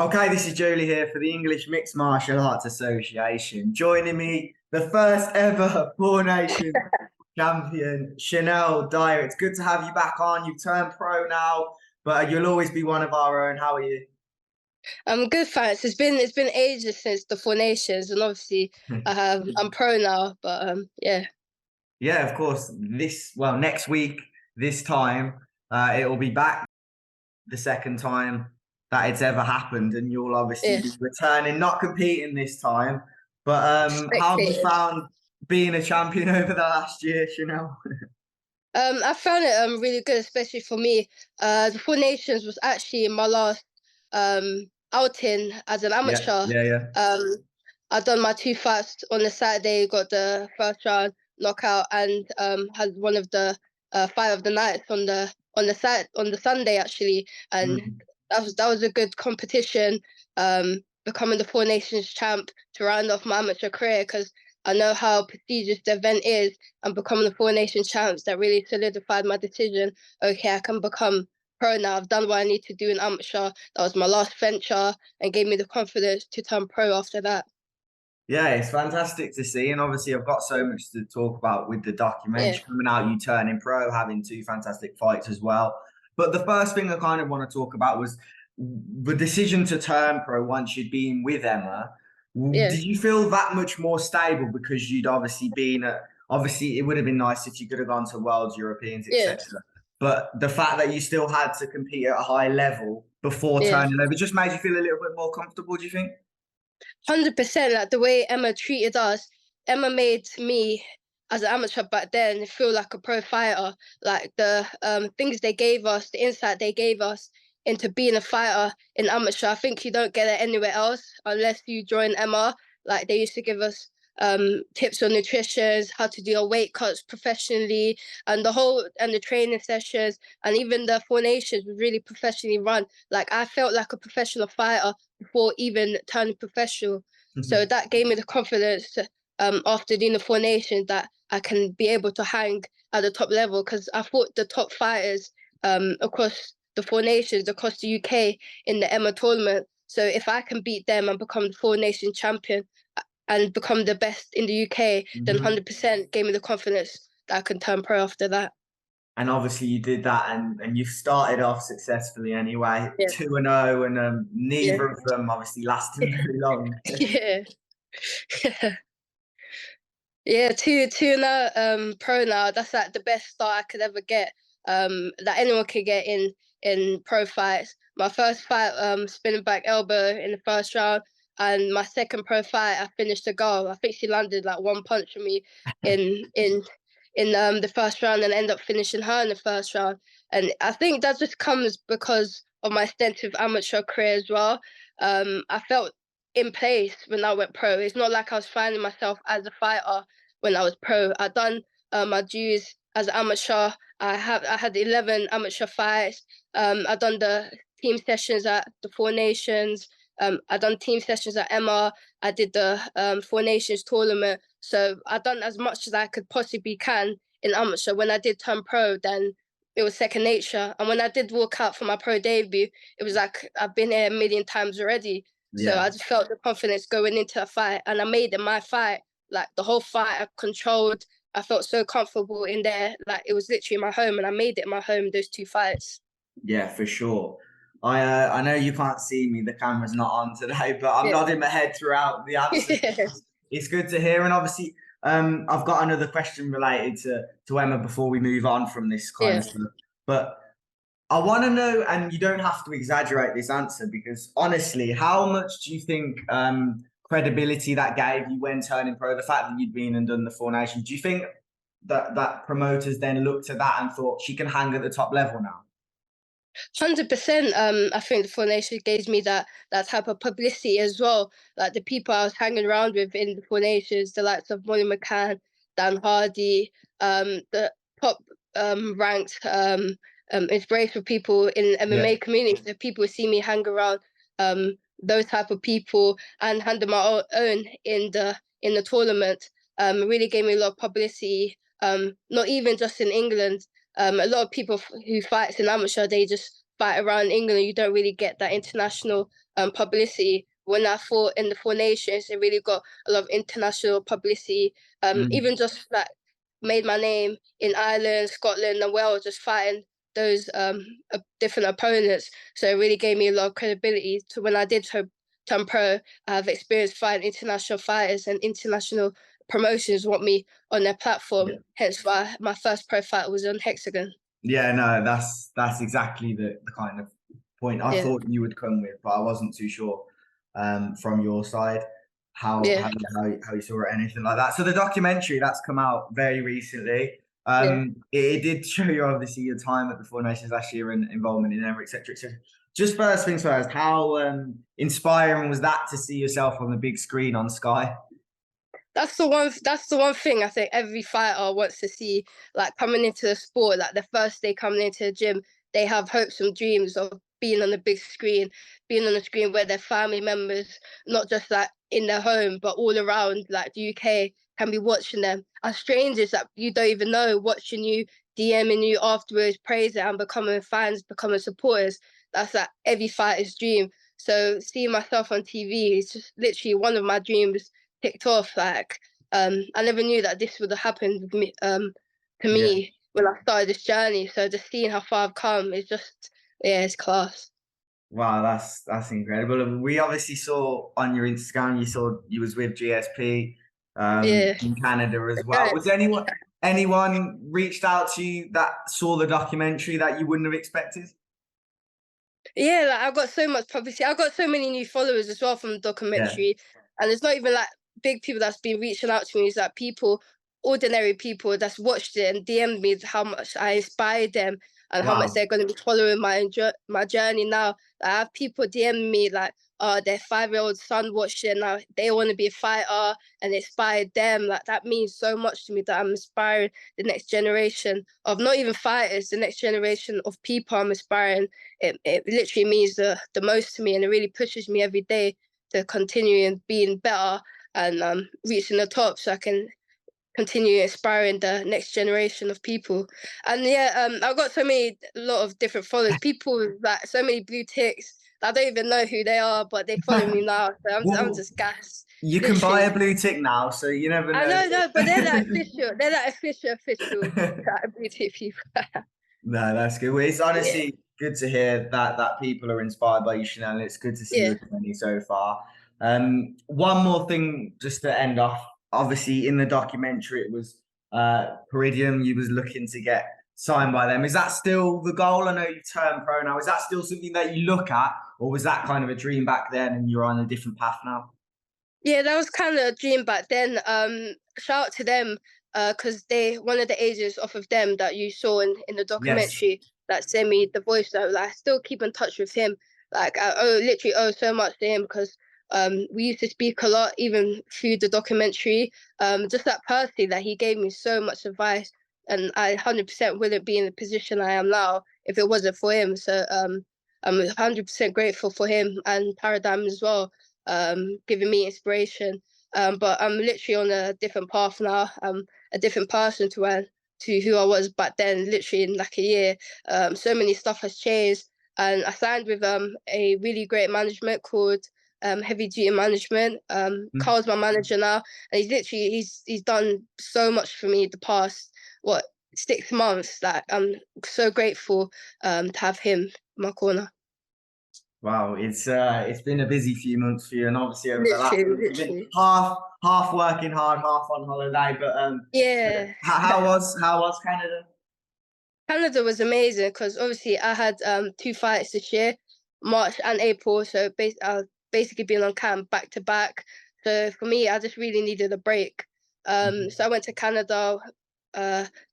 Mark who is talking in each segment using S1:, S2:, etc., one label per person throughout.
S1: Okay, this is Julie here for the English Mixed Martial Arts Association. Joining me, the first ever Four Nations champion, Shanelle Dyer. It's good to have you back on. You've turned pro now, but you'll always be one of our own. How are you?
S2: I'm good, thanks. It's been ages since the FourNations, and obviously, I'm pro now. But yeah,
S1: Yeah, of course. Next week, this time, it will be back the second time that it's ever happened, and you'll obviously
S2: yeah,
S1: be returning, not competing this time. But how have you
S2: spectating.
S1: found being a champion over the last year, Chanel?
S2: I found it really good, especially for me. The FourNations was actually my last outing as an
S1: Yeah,
S2: amateur.
S1: yeah, yeah.
S2: Um, I done my two fights on the Saturday, got the first round knockout, and had one of the fight of the nights on the Sunday actually, and
S1: Mm.
S2: that was a good competition. Becoming the FourNations champ to round off my amateur career, because I know how prestigious the event is, and becoming the FourNations champs, that really solidified my decision. Okay, I can become pro now. I've done what I need to do in amateur. That was my last venture, and gave me the confidence to turn pro after that.
S1: Yeah, it's fantastic to see. And obviously, I've got so much to talk about with the
S2: Yeah,
S1: documentary coming out, you turning pro, having two fantastic fights as well. But the first thing I kind of want to talk about was the decision to turn pro once you'd been with Emma.
S2: yeah,
S1: Did you feel that much more stable because you'd obviously been at, obviously, it would have been nice if you could have gone to Worlds, Europeans,
S2: yeah,
S1: etc. But the fact that you still had to compete at a high level before
S2: yeah.
S1: turning over just made you feel a little bit more comfortable, do you think?
S2: 100%. Like the way Emma treated us, Emma made me as an amateur back then feel like a pro fighter. Like the things they gave us, the insight they gave us into being a fighter in amateur. I think you don't get it anywhere else unless you join Emma. Like they used to give us tips on nutrition, how to do your weight cuts professionally, and the training sessions, and even the FourNations was really professionally run. Like I felt like a professional fighter before even turning professional. So that gave me the confidence after doing the FourNations that I can be able to hang at the top level, because I fought the top fighters across the FourNations, across the UK in the EMMA tournament. So if I can beat them and become the FourNation champion and become the best in the UK, then
S1: Mhm.
S2: 100% gave me the confidence that I can turn pro after that.
S1: And obviously you did that, and you've started off successfully anyway,
S2: Yeah,
S1: 2-0, and
S2: yeah,
S1: neither of them obviously lasting very long.
S2: yeah. Yeah, two now, pro now. That's like the best start I could ever get. That anyone could get in pro fights. My first fight, spinning back elbow in the first round, and my second pro fight, I finished the goal. I think she landed like one punch on me in in in the first round, and ended up finishing her in the first round. And I think that just comes because of my extensive amateur career as well. I felt in place when I went pro. It's not like I was finding myself as a fighter when I was pro. I done my dues as an amateur. I had 11 amateur fights. I done the team sessions at the FourNations. I done team sessions at EMMAA. I did the FourNations tournament. So I done as much as I could possibly can in amateur. When I did turn pro, then it was second nature. And when I did walk out for my pro debut, it was like I've been here a million times already. So
S1: Yeah.
S2: I just felt the confidence going into a fight, and I made it my fight. Like the whole fight, I controlled. I felt so comfortable in there. Like it was literally my home, and I made it my home. Those two fights.
S1: Yeah, for sure. I know you can't see me, the camera's not on today, but I'm
S2: Yeah,
S1: nodding my head throughout the answers.
S2: yeah,
S1: It's good to hear. And obviously, I've got another question related to Emma before we move on from this kind
S2: yeah.
S1: of stuff. But I want to know, and you don't have to exaggerate this answer, because honestly, how much do you think credibility that gave you when turning pro? The fact that you'd been and done the FourNations, do you think that promoters then looked at that and thought she can hang at the top level now?
S2: 100%. I think the foundation gave me that type of publicity as well. Like the people I was hanging around with in the foundations, the likes of Molly McCann, Dan Hardy, the top ranked inspirational people in
S1: Yeah.
S2: MMA community. So people see me hang around um, those type of people and handle my own in the tournament. Really gave me a lot of publicity. Not even just in England. A lot of people who fights in amateur, they just fight around England. You don't really get that international publicity. When I fought in the Four Nations, it really got a lot of international publicity. Even just like made my name in Ireland, Scotland, and Wales, just fighting those different opponents. So it really gave me a lot of credibility to when I did turn pro. I have experience fighting international fighters, and international promotions want me on their platform.
S1: Yeah.
S2: Hence why my first pro fight was on Hexagon.
S1: Yeah, no, that's exactly the kind of point I
S2: Yeah,
S1: thought you would come with, but I wasn't too sure from your side
S2: yeah,
S1: how you saw it, anything like that. So the documentary that's come out very recently,
S2: yeah.
S1: it did show you obviously your time at the Four Nations last year and involvement in EMMAA, etc., etc. Just first things first, how inspiring was that to see yourself on the big screen on Sky?
S2: That's the one thing I think every fighter wants to see, like coming into the sport, like the first day coming into the gym, they have hopes and dreams of being on the big screen, being on the screen where their family members, not just like in their home, but all around like the UK, can be watching them. As strangers that you don't even know, watching you, DMing you afterwards, praising and becoming fans, becoming supporters. That's like every fighter's dream. So seeing myself on TV is just literally one of my dreams ticked off. Like, I never knew that this would have happened with me, to
S1: Yeah.
S2: me when I started this journey. So just seeing how far I've come is just, yeah, it's class.
S1: Wow, that's incredible. And we obviously saw on your Instagram, you saw you was with GSP
S2: Yeah,
S1: in Canada as well.
S2: good.
S1: Was anyone reached out to you that saw the documentary that you wouldn't have expected?
S2: Yeah, like I got so much publicity. I got so many new followers as well from the
S1: Yeah.
S2: documentary, and it's not even like big people that's been reaching out to me. It's like people, ordinary people that's watched it and DM'd me how much I inspired them and how much
S1: Wow.
S2: they're going to be following my journey now. I have people DM me like, oh, their 5-year-old son watched it now. They want to be a fighter and inspired them. Like that means so much to me that I'm inspiring the next generation of not even fighters, the next generation of people I'm inspiring. It literally means the most to me, and it really pushes me every day to continue and being better and reaching the top so I can continue inspiring the next generation of people. And yeah, I've got a lot of different followers, people with like so many blue ticks. I don't even know who they are, but they follow me now. So I'm
S1: Well,
S2: just gassed,
S1: you can buy a
S2: literally.
S1: blue tick now, so you never
S2: I
S1: know.
S2: know, no, but they're like official. They're like official like, blue tick people.
S1: No, that's good. Well, it's
S2: Yeah,
S1: honestly good to hear that people are inspired by you, Chanel. It's good to see
S2: yeah.
S1: your journey so far. One more thing just to end off. Obviously, in the documentary, it was Peridium. You was looking to get signed by them. Is that still the goal? I know you turned pro now. Is that still something that you look at, or was that kind of a dream back then, and you're on a different path now?
S2: Yeah, that was kind of a dream back then. Shout out to them, because they one of the agents off of them that you saw in the
S1: Yes.
S2: documentary that sent me the voice note. Like, I still keep in touch with him. Like I literally owe so much to him because we used to speak a lot even through the documentary. Just that personally, that he gave me so much advice, and I 100% wouldn't be in the position I am now if it wasn't for him. So I'm 100% grateful for him and Paradigm as well, giving me inspiration. But I'm literally on a different path now. I'm a different person to who I was back then, literally in like a year. So many stuff has changed. And I signed with a really great management called Heavy Duty Management.
S1: Mm.
S2: Carl's my manager now, and he's done so much for me the past what 6 months. Like I'm so grateful to have him in my corner.
S1: Wow, it's been a busy few months for you, and obviously over the last
S2: Literally,
S1: month you've been
S2: literally.
S1: half working hard, half on holiday. But
S2: Yeah.
S1: how was Canada?
S2: Canada was amazing because obviously I had two fights this year, March and April. So I've basically been on camp back to back. So for me, I just really needed a break. So I went to Canada,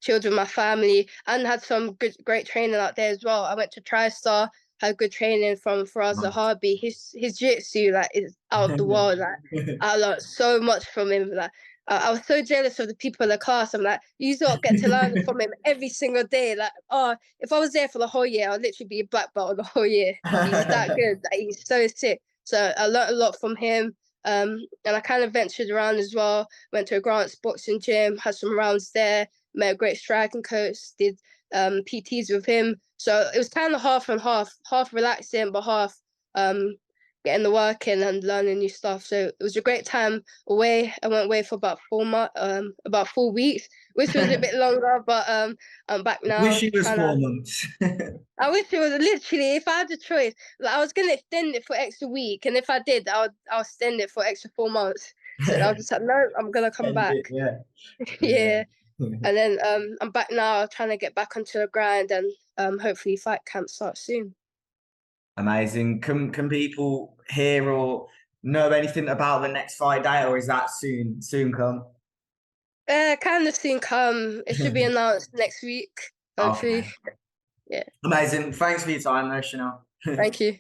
S2: chilled with my family, and had some great training out there as well. I went to TriStar, had good training from Faraz
S1: Nice.
S2: Zahabi. His jiu-jitsu like is out of the world. Like I learned so much from him. Like I was so jealous of the people in the class. I'm like, you don't get to learn from him every single day. Like, oh, if I was there for the whole year, I'd literally be a black belt the whole year. He's that good. Like, he's so sick. So I learned a lot from him. And I kind of ventured around as well. Went to a Grant's boxing gym, had some rounds there. Met a great striking coach. Did PTs with him. So it was kind of half and half relaxing, but half getting the work in and learning new stuff. So it was a great time away. I went away for about about 4 weeks. Wish it was a bit longer, but I'm back
S1: Wish
S2: now.
S1: it was
S2: Trying to.
S1: 4 months.
S2: I wish it was literally, if I had the choice, like I was gonna extend it for extra week, and if I did, I'll extend it for extra 4 months. So I was just like, no, I'm gonna come
S1: End
S2: back.
S1: it, yeah.
S2: Yeah.
S1: Yeah.
S2: And then I'm back now, trying to get back onto the grind, and hopefully fight camp starts soon.
S1: Amazing. Can people hear or know anything about the next fight day, or is that soon come?
S2: Kind of soon come. It should be announced next week, hopefully.
S1: Okay.
S2: Yeah.
S1: Amazing. Thanks for your time, though, Shanelle.
S2: Thank you.